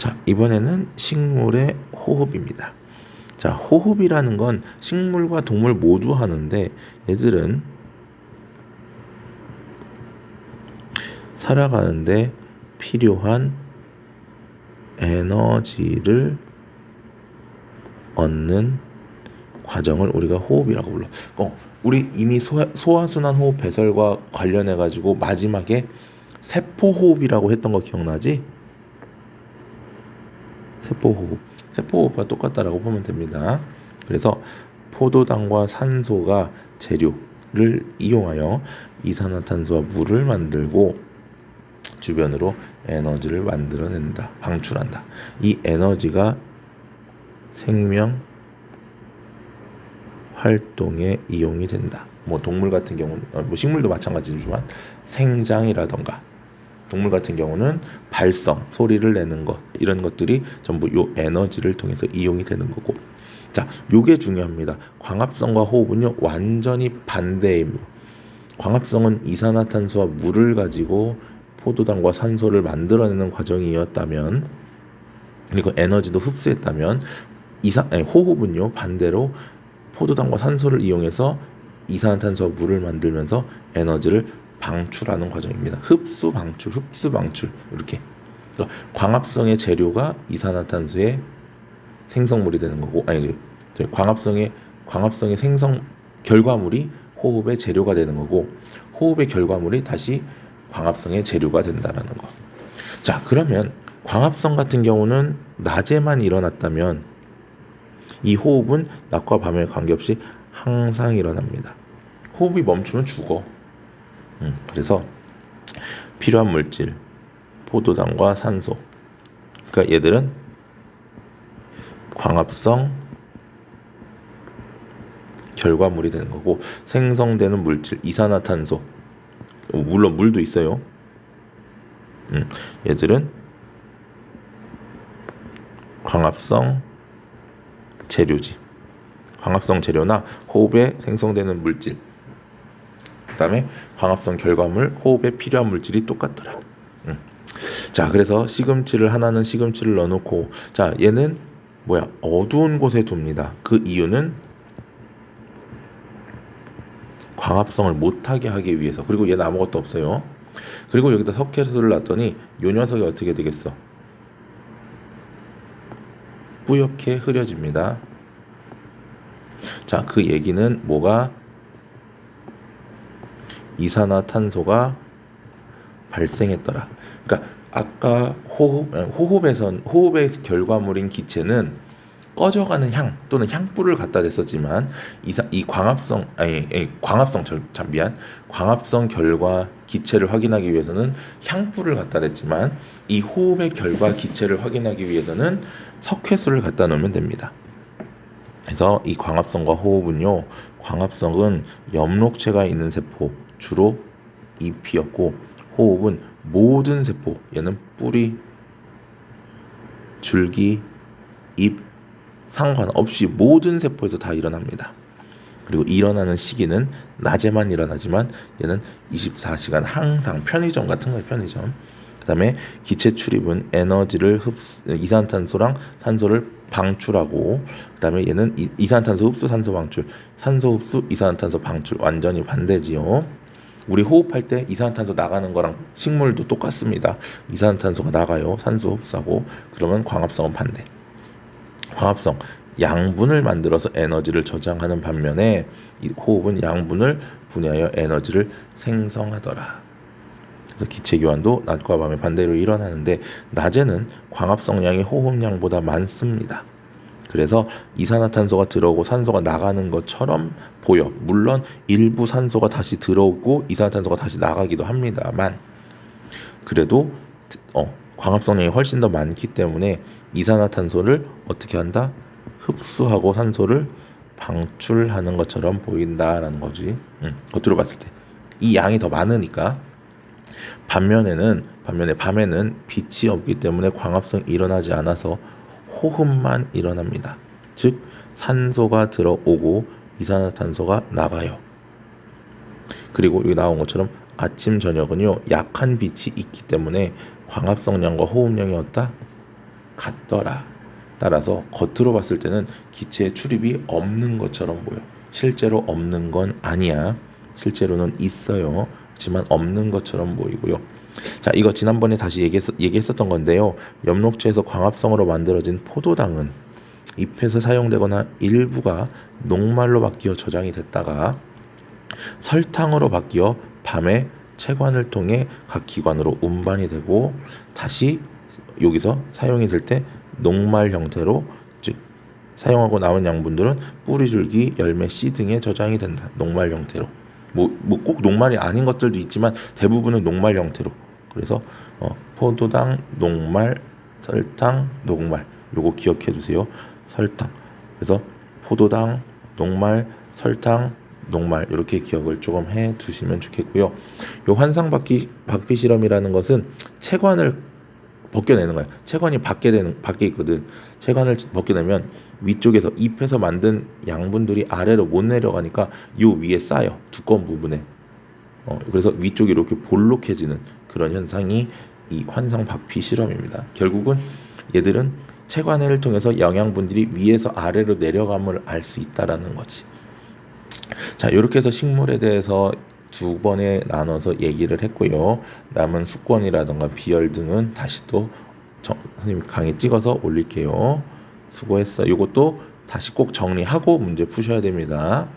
자, 이번에는 식물의 호흡입니다. 자, 호흡이라는 건 식물과 동물 모두 하는데 얘들은 살아가는데 필요한 에너지를 얻는 과정을 우리가 호흡이라고 불러. 우리 이미 소화순환 호흡 배설과 관련해 가지고 마지막에 세포 호흡이라고 했던 거 기억나지? 세포 호흡. 세포 호흡과 똑같다라고 보면 됩니다. 그래서 포도당과 산소가 재료를 이용하여 이산화탄소와 물을 만들고 주변으로 에너지를 만들어낸다, 방출한다. 이 에너지가 생명 활동에 이용이 된다. 뭐 동물 같은 경우는 뭐 식물도 마찬가지지만 생장이라던가 동물 같은 경우는 발성, 소리를 내는 것 이런 것들이 전부 요 에너지를 통해서 이용이 되는 거고. 자, 요게 중요합니다. 광합성과 호흡은요 완전히 반대입니다. 광합성은 이산화탄소와 물을 가지고 포도당과 산소를 만들어내는 과정이었다면, 그리고 에너지도 흡수했다면, 호흡은요 반대로 포도당과 산소를 이용해서 이산화탄소와 물을 만들면서 에너지를 방출하는 과정입니다. 흡수 방출 이렇게. 그러니까 광합성의 재료가 이산화탄소의 생성물이 되는 거고, 광합성의 생성 결과물이 호흡의 재료가 되는 거고, 호흡의 결과물이 다시 광합성의 재료가 된다라는 거. 자, 그러면 광합성 같은 경우는 낮에만 일어났다면 이 호흡은 낮과 밤에 관계없이 항상 일어납니다. 호흡이 멈추면 죽어. 그래서 필요한 물질, 포도당과 산소. 그러니까 얘들은 광합성 결과물이 되는 거고, 생성되는 물질, 이산화탄소. 물론 물도 있어요. 얘들은 광합성 재료지. 광합성 재료나 호흡에 생성되는 물질, 그 다음에 광합성 결과물, 호흡에 필요한 물질이 똑같더라. 자, 그래서 하나는 시금치를 넣어놓고, 자, 얘는 어두운 곳에 둡니다. 그 이유는 광합성을 못하게 하기 위해서. 그리고 얘는 아무것도 없어요. 그리고 여기다 석회수를 놨더니 요 녀석이 어떻게 되겠어? 뿌옇게 흐려집니다. 자, 그 얘기는 뭐가? 이산화탄소가 발생했더라. 그러니까 아까 호흡의 결과물인 기체는 꺼져가는 향 또는 향불을 갖다 댔었지만 광합성 결과 기체를 확인하기 위해서는 향불을 갖다 댔지만, 이 호흡의 결과 기체를 확인하기 위해서는 석회수를 갖다 놓으면 됩니다. 그래서 이 광합성과 호흡은요, 광합성은 엽록체가 있는 세포, 주로 잎이었고, 호흡은 모든 세포, 얘는 뿌리, 줄기, 잎 상관없이 모든 세포에서 다 일어납니다. 그리고 일어나는 시기는 낮에만 일어나지만 얘는 24시간 항상, 편의점 같은 거예요, 편의점. 그 다음에 기체 출입은 에너지를 이산탄소랑 산소를 방출하고, 그 다음에 얘는 이산탄소 흡수, 산소 방출, 산소 흡수, 이산탄소 방출, 완전히 반대지요. 우리 호흡할 때 이산탄소 나가는 거랑 식물도 똑같습니다. 이산탄소가 나가요, 산소 흡수하고. 그러면 광합성은 반대. 광합성, 양분을 만들어서 에너지를 저장하는 반면에 이 호흡은 양분을 분해하여 에너지를 생성하더라. 그래서 기체 교환도 낮과 밤에 반대로 일어나는데, 낮에는 광합성량이 호흡량보다 많습니다. 그래서 이산화탄소가 들어오고 산소가 나가는 것처럼 보여. 물론 일부 산소가 다시 들어오고 이산화탄소가 다시 나가기도 합니다만, 그래도 광합성량이 훨씬 더 많기 때문에 이산화탄소를 어떻게 한다? 흡수하고 산소를 방출하는 것처럼 보인다라는 거지. 겉으로 봤을 때 이 양이 더 많으니까. 반면에 밤에는 빛이 없기 때문에 광합성이 일어나지 않아서 호흡만 일어납니다. 즉 산소가 들어오고 이산화탄소가 나가요. 그리고 여기 나온 것처럼 아침 저녁은요 약한 빛이 있기 때문에 광합성량과 호흡량이 같더라. 따라서 겉으로 봤을 때는 기체의 출입이 없는 것처럼 보여. 실제로 없는 건 아니야. 실제로는 있어요. 하지만 없는 것처럼 보이고요. 자, 이거 지난번에 다시 얘기했었던 건데요. 엽록체에서 광합성으로 만들어진 포도당은 잎에서 사용되거나 일부가 녹말로 바뀌어 저장이 됐다가 설탕으로 바뀌어 밤에 체관을 통해 각 기관으로 운반이 되고 다시 여기서 사용이 될 때 녹말 형태로, 즉 사용하고 남은 양분들은 뿌리, 줄기, 열매, 씨 등에 저장이 된다. 녹말 형태로. 뭐 꼭 녹말이 아닌 것들도 있지만 대부분은 녹말 형태로. 그래서 포도당, 녹말, 설탕, 녹말. 요거 기억해 두세요. 설탕. 그래서 포도당, 녹말, 설탕, 녹말 이렇게 기억을 조금 해 두시면 좋겠고요. 요 환상 바퀴 실험이라는 것은 체관을 벗겨내는 거야. 체관이 밖에 있거든. 체관을 벗겨내면 위쪽에서 잎에서 만든 양분들이 아래로 못 내려가니까 요 위에 쌓여, 두꺼운 부분에. 그래서 위쪽이 이렇게 볼록해지는 그런 현상이 이 환상 바퀴 실험입니다. 결국은 얘들은 체관을 통해서 영양분들이 위에서 아래로 내려감을 알 수 있다라는 거지. 자, 이렇게 해서 식물에 대해서 두 번에 나눠서 얘기를 했고요. 남은 수권이라던가 비열 등은 다시 또 선생님 강의 찍어서 올릴게요. 수고했어. 이것도 다시 꼭 정리하고 문제 푸셔야 됩니다.